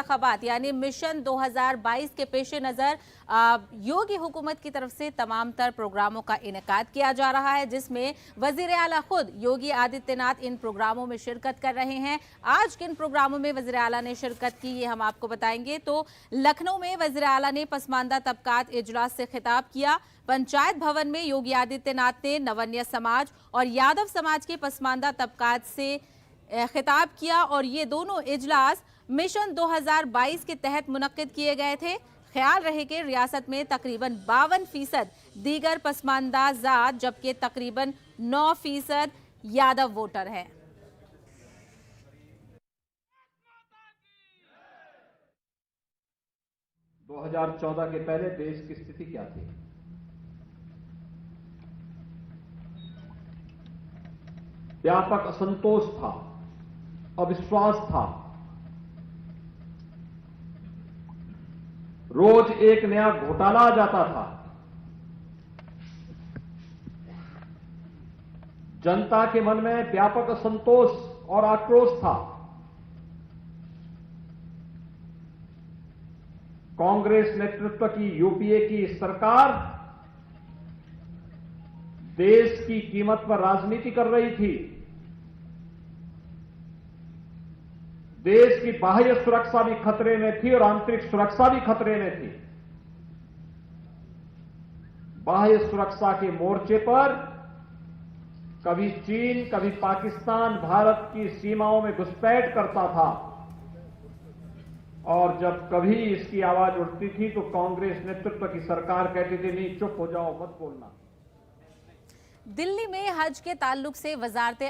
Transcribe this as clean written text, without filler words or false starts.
इंतखाबात यानी मिशन 2022 के पेश नज़र योगी हुकूमत की तरफ से तमाम तर प्रोग्रामों का इनेकाद किया जा रहा है, जिसमें वजीर आला खुद योगी आदित्यनाथ इन प्रोग्रामों में शिरकत कर रहे हैं। आज किन प्रोग्रामों में वजीर आला ने शिरकत की, ये हम आपको बताएंगे। तो लखनऊ में वजीर आला ने पसमानदा तबकात इजलास से खिताब किया। पंचायत भवन में योगी आदित्यनाथ ने नवन्य समाज और यादव समाज के पसमानदा तबकात से खिताब किया और ये दोनों इजलास मिशन 2022 के तहत मुनक्किद किए गए थे। ख्याल रहे कि रियासत में तकरीबन 52% दीगर पसमानदा जात जबकि तकरीबन 9% यादव वोटर हैं। 2014 के पहले देश की स्थिति क्या थी? व्यापक असंतोष था, अविश्वास था, रोज एक नया घोटाला आ जाता था। जनता के मन में व्यापक असंतोष और आक्रोश था। कांग्रेस नेतृत्व की यूपीए की सरकार देश की कीमत पर राजनीति कर रही थी। देश की बाह्य सुरक्षा भी खतरे में थी और आंतरिक सुरक्षा भी खतरे में थी। बाह्य सुरक्षा के मोर्चे पर कभी चीन, कभी पाकिस्तान भारत की सीमाओं में घुसपैठ करता था और जब कभी इसकी आवाज उठती थी तो कांग्रेस नेतृत्व की सरकार कहती थी, नहीं चुप हो जाओ, मत बोलना। दिल्ली में हज के ताल्लुक से वजारत